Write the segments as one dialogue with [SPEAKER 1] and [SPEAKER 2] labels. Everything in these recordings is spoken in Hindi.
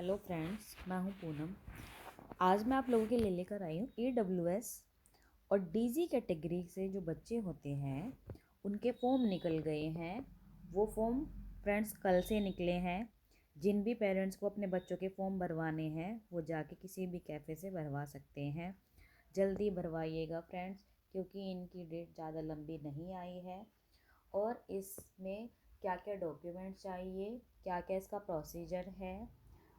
[SPEAKER 1] हेलो फ्रेंड्स, मैं हूं पूनम। आज मैं आप लोगों के लिए लेकर आई हूं AWS और DG कैटेगरी से जो बच्चे होते हैं उनके फॉर्म निकल गए हैं। वो फॉर्म फ्रेंड्स कल से निकले हैं। जिन भी पेरेंट्स को अपने बच्चों के फॉर्म भरवाने हैं वो जाके किसी भी कैफ़े से भरवा सकते हैं। जल्दी भरवाइएगा फ्रेंड्स, क्योंकि इनकी डेट ज़्यादा लंबी नहीं आई है। और इसमें क्या क्या डॉक्यूमेंट चाहिए, क्या क्या इसका प्रोसीजर है,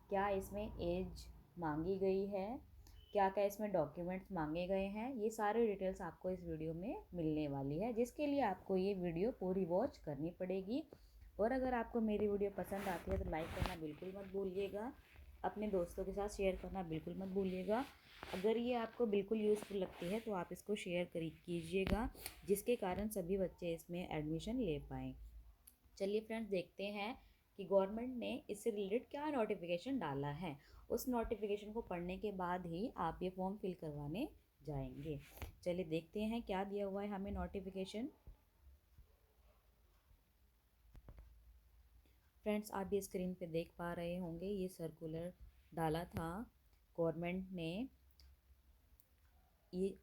[SPEAKER 1] क्या इसमें एज मांगी गई है, क्या क्या इसमें डॉक्यूमेंट्स मांगे गए हैं, ये सारे डिटेल्स आपको इस वीडियो में मिलने वाली है, जिसके लिए आपको ये वीडियो पूरी वॉच करनी पड़ेगी। और अगर आपको मेरी वीडियो पसंद आती है तो लाइक करना बिल्कुल मत भूलिएगा, अपने दोस्तों के साथ शेयर करना बिल्कुल मत भूलिएगा। अगर ये आपको बिल्कुल यूज़फुल लगती है तो आप इसको शेयर कीजिएगा, जिसके कारण सभी बच्चे इसमें एडमिशन ले पाएँ। चलिए फ्रेंड्स, देखते हैं कि गवर्नमेंट ने इससे रिलेटेड क्या नोटिफिकेशन डाला है। उस नोटिफिकेशन को पढ़ने के बाद ही आप ये फॉर्म फिल करवाने जाएंगे। चलिए देखते हैं क्या दिया हुआ है हमें नोटिफिकेशन। फ्रेंड्स, आप ये स्क्रीन पे देख पा रहे होंगे, ये सर्कुलर डाला था गवर्नमेंट ने। ये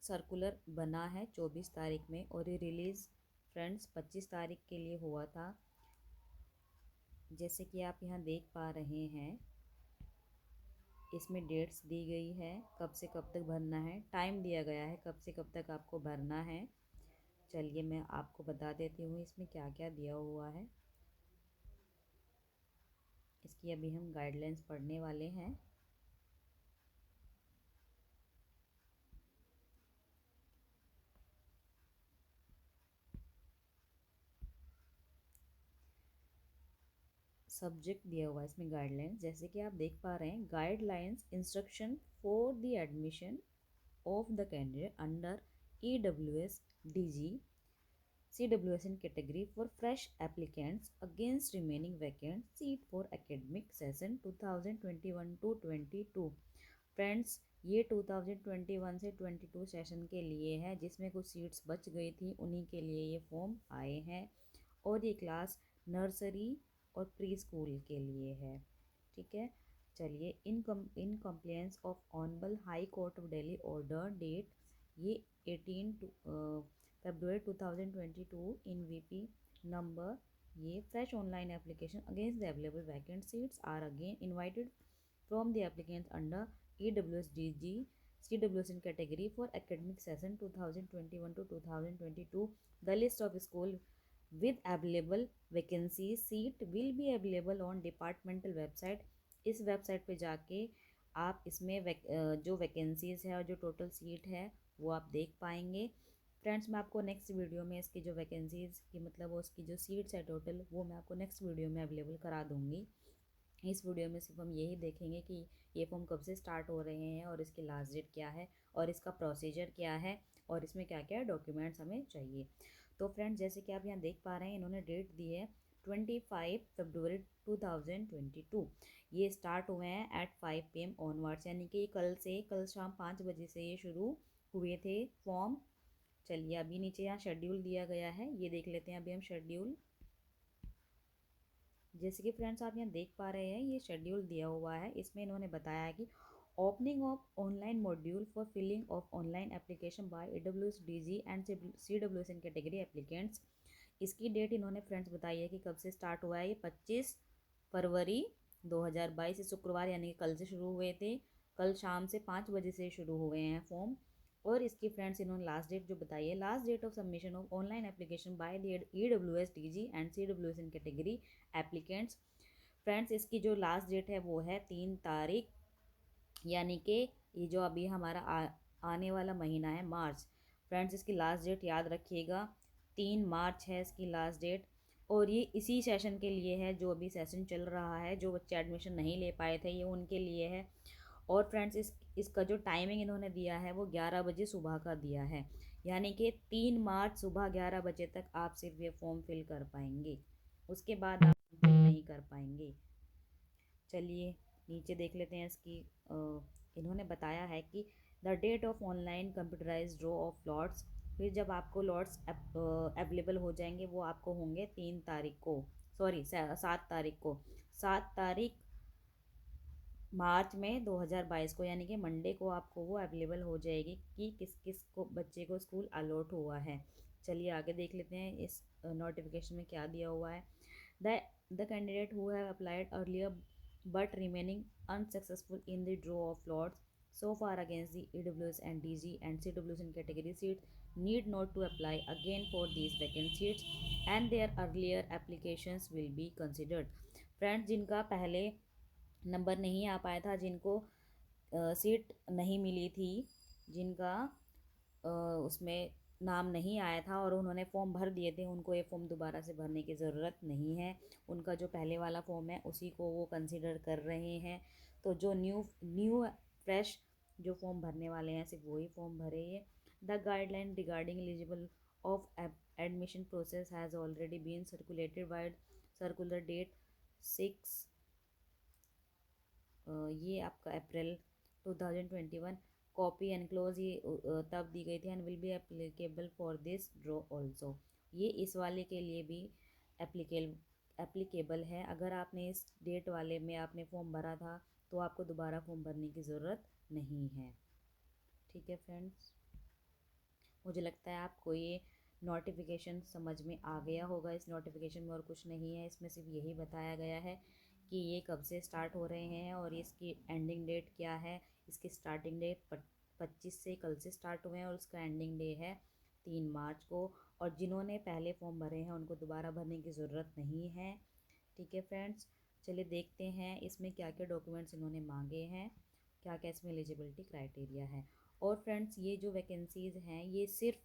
[SPEAKER 1] सर्कुलर बना है 24 तारीख में और ये रिलीज़ फ्रेंड्स 25 तारीख के लिए हुआ था। जैसे कि आप यहाँ देख पा रहे हैं, इसमें डेट्स दी गई है, कब से कब तक भरना है, टाइम दिया गया है कब से कब तक आपको भरना है। चलिए मैं आपको बता देती हूँ इसमें क्या क्या दिया हुआ है। इसकी अभी हम गाइडलाइंस पढ़ने वाले हैं। सब्जेक्ट दिया हुआ है इसमें गाइडलाइंस, जैसे कि आप देख पा रहे हैं, guidelines instruction for the admission of the candidate under EWS DG CWSN category for fresh applicants against remaining vacant seat for academic session 2021 to 22। Friends, ये 2021 से 22 सेशन के लिए है, जिसमें कुछ सीट्स बच गई थी, उन्हीं के लिए ये फॉर्म आए हैं। और ये क्लास नर्सरी और प्री स्कूल के लिए है। ठीक है, चलिए in compliance of honourable high court of Delhi order date, ये 18 February 2022 in VP number, ये fresh online application against the available vacant seats are again invited from the applicants under EWSDG CWSN category for academic session 2021 to 2022. The list of school with available vacancies seat will be available on departmental website। इस वेबसाइट पे जाके आप इसमें जो वैकेंसीज़ है और जो टोटल सीट है वो आप देख पाएंगे। फ्रेंड्स, मैं आपको नेक्स्ट वीडियो में इसकी जो वैकेंसीज़ की मतलब वो उसकी जो सीट्स है टोटल, वो मैं आपको नेक्स्ट वीडियो में अवेलेबल करा दूँगी। इस वीडियो में सिर्फ हम यही देखेंगे कि ये फॉर्म कब से स्टार्ट हो रहे हैं और इसकी लास्ट डेट क्या है और इसका प्रोसीजर क्या है और इसमें क्या क्या डॉक्यूमेंट्स हमें चाहिए। तो फ्रेंड्स, जैसे कि आप यहाँ देख पा रहे हैं, इन्होंने डेट दी है 25 फरवरी 2022। ये स्टार्ट हुए हैं एट 5 PM ऑनवर्ड्स, यानी कि कल शाम 5 बजे से ये शुरू हुए थे फॉर्म। चलिए अभी नीचे यहाँ शेड्यूल दिया गया है, ये देख लेते हैं अभी हम शेड्यूल। जैसे कि फ्रेंड्स आप यहाँ देख पा रहे हैं, ये शेड्यूल दिया हुआ है। इसमें इन्होंने बताया है कि opening of online module for filling of online application by EWSDG and CWSN category applicants. इसकी डेट इन्होंने फ्रेंड्स बताई है कि कब से स्टार्ट हुआ है। ये 25 फरवरी 2022 शुक्रवार, यानी कि कल से शुरू हुए थे। कल शाम से 5 बजे से शुरू हुए हैं फॉर्म। और इसकी फ्रेंड्स इन्होंने लास्ट डेट जो बताई है, last date of submission of online application by EWSDG and CWSN category applicants. Friends, इसकी जो लास्ट डेट है वो है 3 तारीख, यानी कि ये जो अभी हमारा आने वाला महीना है मार्च। फ्रेंड्स, इसकी लास्ट डेट याद रखिएगा, 3 मार्च है इसकी लास्ट डेट। और ये इसी सेशन के लिए है, जो अभी सेशन चल रहा है, जो बच्चे एडमिशन नहीं ले पाए थे ये उनके लिए है। और फ्रेंड्स, इसका जो टाइमिंग इन्होंने दिया है वो 11 बजे सुबह का दिया है, यानी कि 3 मार्च सुबह 11 बजे तक आप सिर्फ ये फॉर्म फिल कर पाएंगे, उसके बाद आप फिल नहीं कर पाएंगे। चलिए नीचे देख लेते हैं इसकी। इन्होंने बताया है कि the date of online computerise draw of lots, फिर जब आपको लॉट्स अवेलेबल हो जाएंगे वो आपको होंगे 3 तारीख को, सॉरी 7 तारीख को। 7 तारीख मार्च में 2022 को, यानी कि मंडे को आपको वो अवेलेबल हो जाएगी कि किस किस को बच्चे को स्कूल अलॉट हुआ है। चलिए आगे देख लेते हैं इस नोटिफिकेशन में क्या दिया हुआ है। The the candidate who have applied earlier but remaining unsuccessful in the draw of lots so far against the EWS and DG and CWS in category seats need not to apply again for these vacant seats and their earlier applications will be considered। Friends, जिनका पहले नंबर नहीं आ पाया था, जिनको सीट नहीं मिली थी, जिनका उसमें नाम नहीं आया था और उन्होंने फॉर्म भर दिए थे, उनको ये फॉर्म दोबारा से भरने की ज़रूरत नहीं है। उनका जो पहले वाला फॉर्म है उसी को वो कंसिडर कर रहे हैं। तो जो न्यू न्यू फ्रेश जो फॉर्म भरने वाले हैं सिर्फ वही फॉर्म भरे। ये the guideline regarding eligible of admission process has already been circulated by circular date 6 ये आपका अप्रैल 2021। कॉपी एनक्लोज ये तब दी गई थी and will be applicable for this draw also. ये इस वाले के लिए भी एप्लीकेबल है। अगर आपने इस डेट वाले में आपने फॉर्म भरा था तो आपको दोबारा फॉर्म भरने की ज़रूरत नहीं है। ठीक है फ्रेंड्स, मुझे लगता है आपको ये नोटिफिकेशन समझ में आ गया होगा। इस नोटिफिकेशन में और कुछ नहीं है, इसमें सिर्फ यही बताया गया है कि ये कब से स्टार्ट हो रहे हैं और इसकी एंडिंग डेट क्या है। इसकी स्टार्टिंग डेट 25 से कल से स्टार्ट हुए हैं और उसका एंडिंग डे है 3 मार्च को। और जिन्होंने पहले फॉर्म भरे हैं उनको दोबारा भरने की ज़रूरत नहीं है। ठीक है फ्रेंड्स, चलिए देखते हैं इसमें क्या क्या डॉक्यूमेंट्स इन्होंने मांगे हैं, क्या क्या इसमें एलिजिबिलिटी क्राइटेरिया है। और फ्रेंड्स, ये जो वैकेंसीज़ हैं ये सिर्फ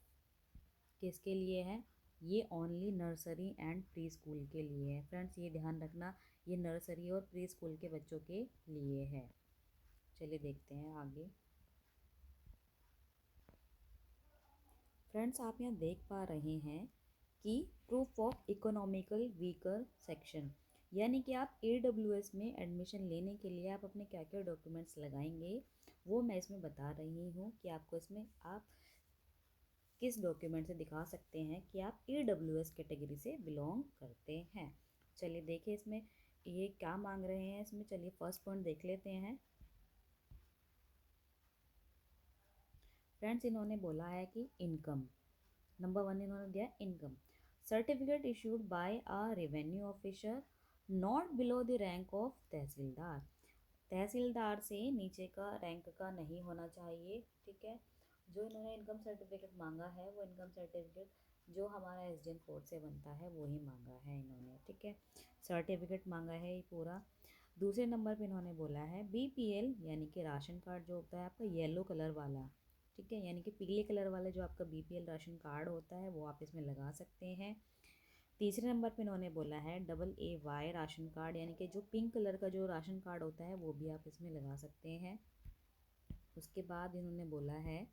[SPEAKER 1] किसके लिए है? ये only nursery and pre school के लिए है। फ्रेंड्स, ये ध्यान रखना, ये नर्सरी और प्री स्कूल के बच्चों के लिए है। चलिए देखते हैं आगे। फ्रेंड्स, आप यहाँ देख पा रहे हैं कि proof of economical weaker section, यानी कि आप AWS में एडमिशन लेने के लिए आप अपने क्या क्या डॉक्यूमेंट्स लगाएंगे वो मैं इसमें बता रही हूँ कि आपको इसमें आप किस डॉक्यूमेंट से दिखा सकते हैं कि आप AWS कैटेगरी से बिलोंग करते हैं। चलिए देखिए इसमें ये क्या मांग रहे हैं इसमें। चलिए फर्स्ट पॉइंट देख लेते हैं। फ्रेंड्स, इन्होंने बोला है कि इनकम, नंबर 1 इन्होंने दिया income certificate issued by a revenue officer not below the rank of tehsildar. Tehsildar से नीचे का रैंक का नहीं होना चाहिए। ठीक है, जो इन्होंने इनकम सर्टिफिकेट मांगा है वो इनकम सर्टिफिकेट जो हमारा SDN कोड से बनता है वो ही मांगा है इन्होंने। ठीक है, सर्टिफिकेट मांगा है ये पूरा। दूसरे नंबर पे इन्होंने बोला है BPL, यानी कि राशन कार्ड जो होता है आपका येलो कलर वाला। ठीक है, यानी कि पीले कलर वाला जो आपका BPL राशन कार्ड होता है वो आप इसमें लगा सकते हैं। तीसरे नंबर पे इन्होंने बोला है AAY राशन कार्ड, यानी कि जो पिंक कलर का जो राशन कार्ड होता है वो भी आप इसमें लगा सकते हैं। उसके बाद इन्होंने बोला है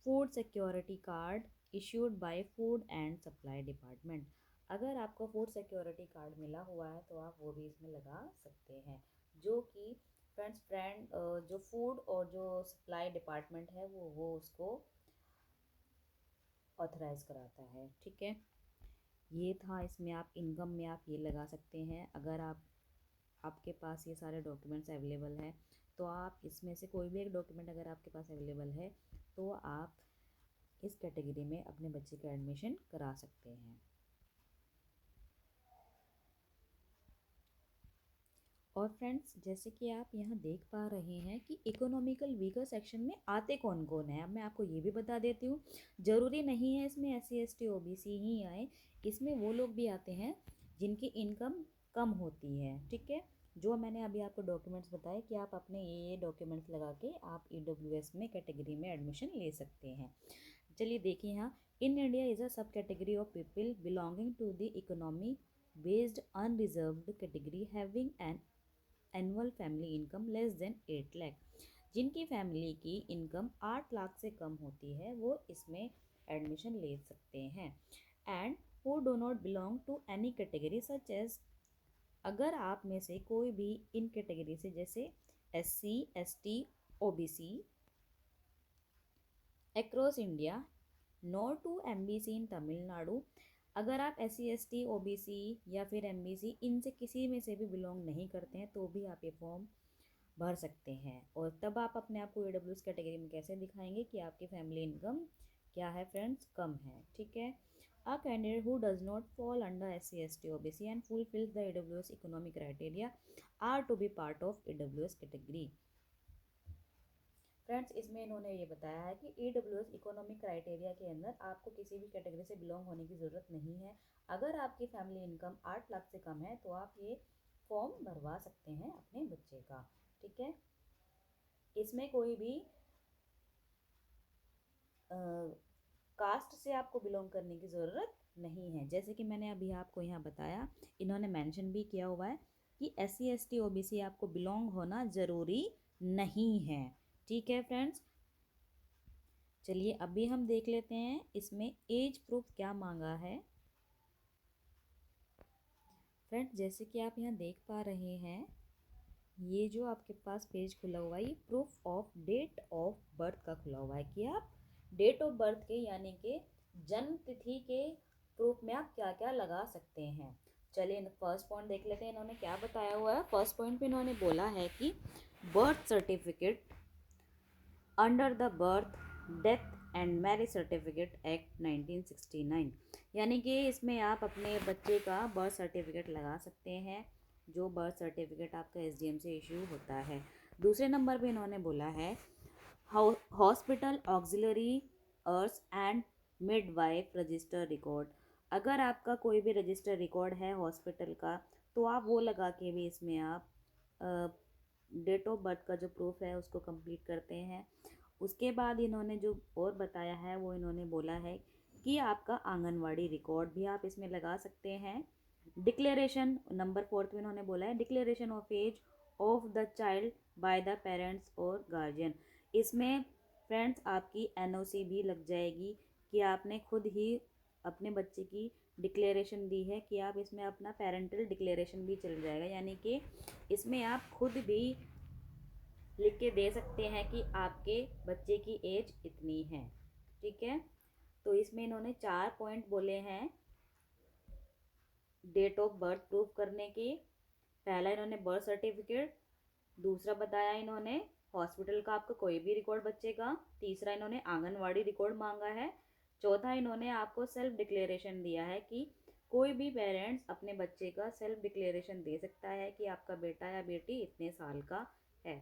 [SPEAKER 1] food security card issued by food and supply department. अगर आपको फूड सिक्योरिटी कार्ड मिला हुआ है तो आप वो भी इसमें लगा सकते हैं, जो कि फ्रेंड जो फूड और जो सप्लाई डिपार्टमेंट है वो उसको ऑथराइज कराता है। ठीक है, ये था। इसमें आप इनकम में आप ये लगा सकते हैं। अगर आपके पास ये सारे डॉक्यूमेंट्स अवेलेबल हैं तो आप इसमें से कोई भी एक डॉक्यूमेंट अगर आपके पास अवेलेबल है तो आप इस कैटेगरी में अपने बच्चे का एडमिशन करा सकते हैं। और फ्रेंड्स, जैसे कि आप यहाँ देख पा रहे हैं कि इकोनॉमिकल वीकर सेक्शन में आते कौन कौन है। अब मैं आपको ये भी बता देती हूँ, ज़रूरी नहीं है इसमें SC ST OBC ही आए, इसमें वो लोग भी आते हैं जिनकी इनकम कम होती है। ठीक है, जो मैंने अभी आपको डॉक्यूमेंट्स बताए कि आप अपने ये डॉक्यूमेंट्स लगा के आप EWS में कैटेगरी में एडमिशन ले सकते हैं। चलिए देखिए यहाँ, in India is a sub category of people belonging to the economy based unreserved category having an annual family income less than 8 lakh. जिनकी फैमिली की इनकम 8 लाख से कम होती है वो इसमें एडमिशन ले सकते हैं। And who do not belong to any category such as, अगर आप में से कोई भी इन कैटेगरी से जैसे SC ST OBC across India, no to MBC in Tamil Nadu. अगर आप SC ST OBC या फिर MBC इनसे किसी में से भी बिलोंग नहीं करते हैं तो भी आप ये फॉर्म भर सकते हैं। और तब आप अपने आप को EWS कैटेगरी में कैसे दिखाएंगे कि आपकी फैमिली इनकम क्या है फ्रेंड्स, कम है। ठीक है। A candidate who does not fall under SC ST OBC and fulfils the EWS economic criteria are to be part of EWS category. Friends इसमें इन्होंने ये बताया है कि EWS इकोनॉमिक क्राइटेरिया के अंदर आपको किसी भी कैटेगरी से बिलोंग होने की ज़रूरत नहीं है। अगर आपकी फैमिली इनकम 8 लाख से कम है तो आप ये फॉर्म भरवा सकते हैं अपने बच्चे का। ठीक है। इसमें कोई भी कास्ट से आपको बिलोंग करने की ज़रूरत नहीं है। जैसे कि मैंने अभी आपको यहाँ बताया, इन्होंने मेंशन भी किया हुआ है कि SC ST OBC आपको बिलोंग होना ज़रूरी नहीं है। ठीक है फ्रेंड्स। चलिए अभी हम देख लेते हैं इसमें एज प्रूफ क्या मांगा है। फ्रेंड्स जैसे कि आप यहाँ देख पा रहे हैं, ये जो आपके पास पेज खुला हुआ है ये proof of date of birth का खुला हुआ है कि आप डेट ऑफ बर्थ के यानी कि जन्म तिथि के प्रूफ में आप क्या क्या लगा सकते हैं। चलिए फर्स्ट पॉइंट देख लेते हैं इन्होंने क्या बताया हुआ है। फर्स्ट पॉइंट पे इन्होंने बोला है कि birth certificate under the birth death and marriage certificate act 1969, यानी कि इसमें आप अपने बच्चे का बर्थ सर्टिफिकेट लगा सकते हैं, जो बर्थ सर्टिफिकेट आपका SDM से इशू होता है। दूसरे नंबर पे इन्होंने बोला है hospital auxiliary nurse and midwife register record. अगर आपका कोई भी रजिस्टर रिकॉर्ड है हॉस्पिटल का तो आप वो लगा के भी इसमें आप डेट ऑफ बर्थ का जो प्रूफ है उसको कंप्लीट करते हैं। उसके बाद इन्होंने जो और बताया है वो इन्होंने बोला है कि आपका आंगनवाड़ी रिकॉर्ड भी आप इसमें लगा सकते हैं। डिक्लेरेशन नंबर 4 में इन्होंने बोला है declaration of age of the child by the parents और गार्जियन। इसमें फ्रेंड्स आपकी NOC भी लग जाएगी कि आपने खुद ही अपने बच्चे की डिक्लेरेशन दी है, कि आप इसमें अपना पेरेंटल डिक्लेरेशन भी चल जाएगा, यानी कि इसमें आप खुद भी लिख के दे सकते हैं कि आपके बच्चे की एज इतनी है। ठीक है। तो इसमें इन्होंने 4 पॉइंट बोले हैं डेट ऑफ बर्थ प्रूफ करने की। पहला इन्होंने बर्थ सर्टिफिकेट, दूसरा बताया इन्होंने हॉस्पिटल का आपका कोई भी रिकॉर्ड बच्चे का, तीसरा इन्होंने आंगनवाड़ी रिकॉर्ड मांगा है, चौथा इन्होंने आपको सेल्फ डिक्लेरेशन दिया है कि कोई भी पेरेंट्स अपने बच्चे का सेल्फ डिक्लेरेशन दे सकता है कि आपका बेटा या बेटी इतने साल का है।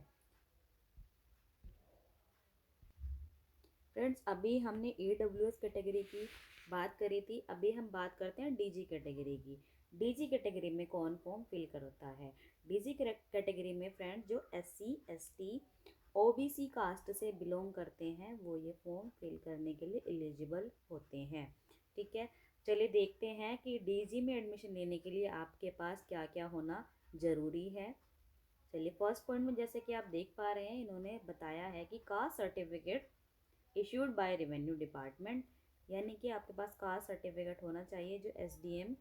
[SPEAKER 1] फ्रेंड्स अभी हमने EWS कैटेगरी की बात करी थी, अभी हम बात करते हैं DG कैटेगरी की। DG कैटेगरी में कौन फॉर्म फिल करता है। DG कैटेगरी में फ्रेंड्स जो SC ST OBC कास्ट से बिलोंग करते हैं वो ये फॉर्म फिल करने के लिए एलिजिबल होते हैं। ठीक है। चलिए देखते हैं कि DG में एडमिशन लेने के लिए आपके पास क्या क्या होना ज़रूरी है। चलिए फर्स्ट पॉइंट में जैसे कि आप देख पा रहे हैं इन्होंने बताया है कि caste certificate issued by revenue department, यानी कि आपके पास कास्ट सर्टिफिकेट होना चाहिए जो SDM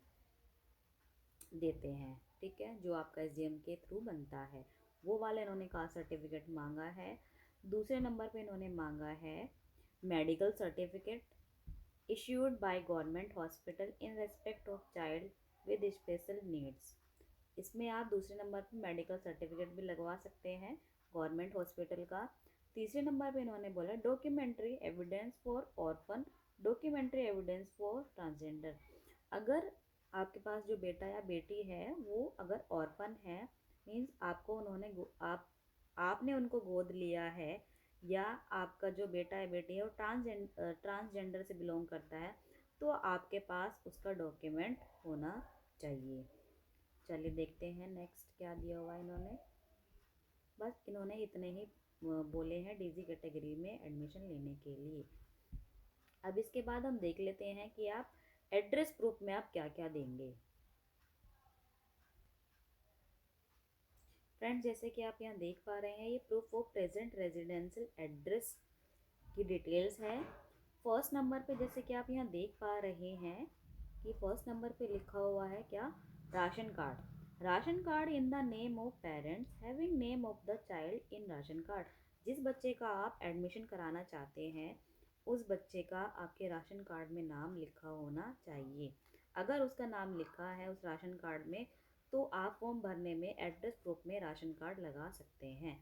[SPEAKER 1] देते हैं। ठीक है। जो आपका SDM के थ्रू बनता है वो वाला इन्होंने कास्ट सर्टिफिकेट मांगा है। दूसरे नंबर पे इन्होंने मांगा है medical certificate issued by government hospital in respect of child with special needs. इसमें आप दूसरे नंबर पर मेडिकल सर्टिफिकेट भी लगवा सकते हैं गवर्नमेंट हॉस्पिटल का। तीसरे नंबर पे इन्होंने बोला documentary evidence for orphan, documentary evidence for transgender. अगर आपके पास जो बेटा या बेटी है वो अगर ऑर्फन है, मीन्स आपको उन्होंने आपने उनको गोद लिया है, या आपका जो बेटा या बेटी है वो ट्रांसजेंडर से बिलोंग करता है, तो आपके पास उसका डॉक्यूमेंट होना चाहिए। चलिए देखते हैं नेक्स्ट क्या दिया हुआ है इन्होंने। बस इन्होंने इतने ही बोले हैं DG कैटेगरी में एडमिशन लेने के लिए। अब इसके बाद हम देख लेते हैं कि आप एड्रेस प्रूफ में आप क्या क्या देंगे। फ्रेंड्स जैसे कि आप यहाँ देख पा रहे हैं ये proof of present residential address की डिटेल्स है। फर्स्ट नंबर पे जैसे कि आप यहाँ देख पा रहे हैं कि फर्स्ट नंबर पे लिखा हुआ है क्या, ration card. Ration card in the name of parents having name of the child in ration card. जिस बच्चे का आप एडमिशन कराना चाहते हैं उस बच्चे का आपके राशन कार्ड में नाम लिखा होना चाहिए। अगर उसका नाम लिखा है उस राशन कार्ड में तो आप फॉर्म भरने में एड्रेस प्रूफ में राशन कार्ड लगा सकते हैं।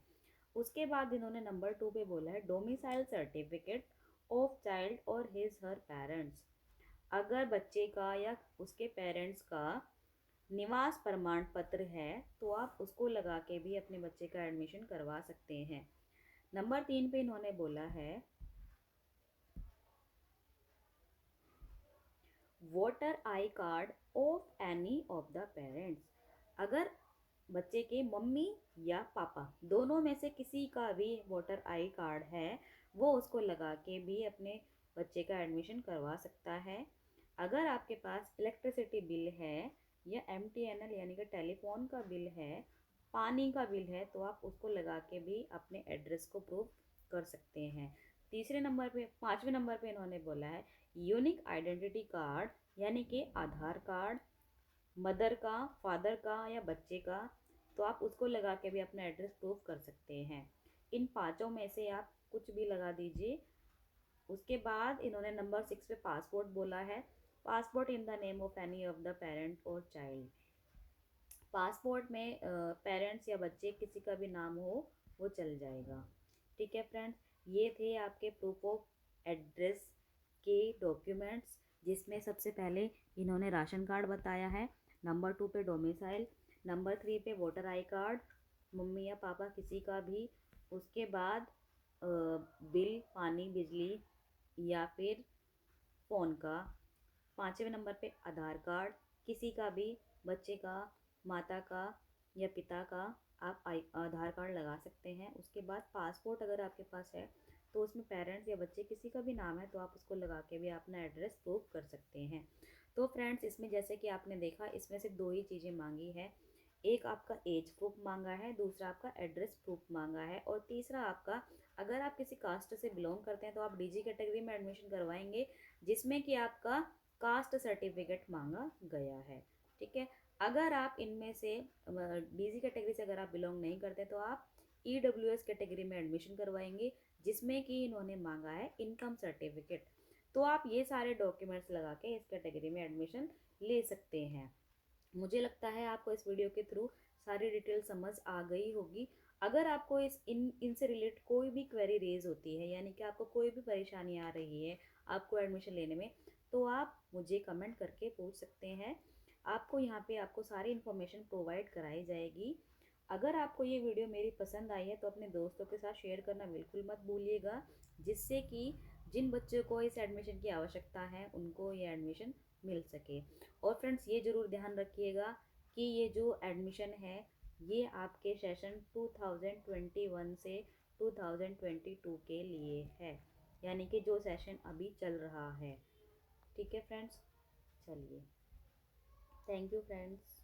[SPEAKER 1] उसके बाद इन्होंने नंबर 2 पे बोला है डोमिसाइल सर्टिफिकेट ऑफ चाइल्ड और हिज हर पेरेंट्स। अगर बच्चे का या उसके पेरेंट्स का निवास प्रमाण पत्र है तो आप उसको लगा के भी अपने बच्चे का एडमिशन करवा सकते हैं। नंबर 3 पे इन्होंने बोला है voter I card of any of the parents. अगर बच्चे के मम्मी या पापा दोनों में से किसी का भी वोटर आई कार्ड है वो उसको लगा के भी अपने बच्चे का एडमिशन करवा सकता है। अगर आपके पास इलेक्ट्रिसिटी बिल है या एमटीएनएल यानी कि टेलीफोन का बिल है, पानी का बिल है, तो आप उसको लगा के भी अपने एड्रेस को प्रूव कर सकते हैं। तीसरे नंबर पे 5वें नंबर पे इन्होंने बोला है यूनिक आइडेंटिटी कार्ड यानी कि आधार कार्ड मदर का, फादर का या बच्चे का, तो आप उसको लगा के भी अपना एड्रेस प्रूफ कर सकते हैं। इन पांचों में से आप कुछ भी लगा दीजिए। उसके बाद इन्होंने नंबर 6 पे पासपोर्ट बोला है, passport in the name of any of the parent और चाइल्ड। पासपोर्ट में पेरेंट्स या बच्चे किसी का भी नाम हो वो चल जाएगा। ठीक है फ्रेंड्स, ये थे आपके प्रूफ ऑफ एड्रेस के डॉक्यूमेंट्स, जिसमें सबसे पहले इन्होंने राशन कार्ड बताया है, नंबर 2 पे डोमिसाइल, नंबर 3 पे वोटर आई कार्ड, मम्मी या पापा किसी का भी, उसके बाद बिल पानी बिजली या फिर फ़ोन का, 5वें नंबर पे आधार कार्ड किसी का भी, बच्चे का, माता का या पिता का, आप आधार कार्ड लगा सकते हैं। उसके बाद पासपोर्ट अगर आपके पास है तो उसमें पेरेंट्स या बच्चे किसी का भी नाम है तो आप उसको लगा के भी अपना एड्रेस प्रूफ कर सकते हैं। तो फ्रेंड्स, इसमें जैसे कि आपने देखा इसमें से दो ही चीज़ें मांगी है, एक आपका एज प्रूफ मांगा है, दूसरा आपका एड्रेस प्रूफ मांगा है, और तीसरा आपका अगर आप किसी कास्ट से बिलोंग करते हैं तो आप डीजी कैटेगरी में एडमिशन करवाएंगे जिसमें कि आपका कास्ट सर्टिफिकेट मांगा गया है। ठीक है, अगर आप इनमें से डीजी कैटेगरी से अगर आप बिलोंग नहीं करते तो आप ईडब्ल्यूएस कैटेगरी में एडमिशन करवाएंगे जिसमें कि इन्होंने मांगा है इनकम सर्टिफिकेट। तो आप ये सारे डॉक्यूमेंट्स लगा के इस कैटेगरी में एडमिशन ले सकते हैं। मुझे लगता है आपको इस वीडियो के थ्रू सारी डिटेल समझ आ गई होगी। अगर आपको इनसे रिलेटेड कोई भी क्वेरी रेज होती है यानी कि आपको कोई भी परेशानी आ रही है आपको एडमिशन लेने में, तो आप मुझे कमेंट करके पूछ सकते हैं। आपको यहाँ पे आपको सारी इन्फॉर्मेशन प्रोवाइड कराई जाएगी। अगर आपको ये वीडियो मेरी पसंद आई है तो अपने दोस्तों के साथ शेयर करना बिल्कुल मत भूलिएगा, जिससे कि जिन बच्चों को इस एडमिशन की आवश्यकता है उनको ये एडमिशन मिल सके। और फ्रेंड्स, ये ज़रूर ध्यान रखिएगा कि ये जो एडमिशन है ये आपके सेशन 2021 से 2022 के लिए है, यानी कि जो सेशन अभी चल रहा है। ठीक है फ्रेंड्स, चलिए, थैंक यू फ्रेंड्स।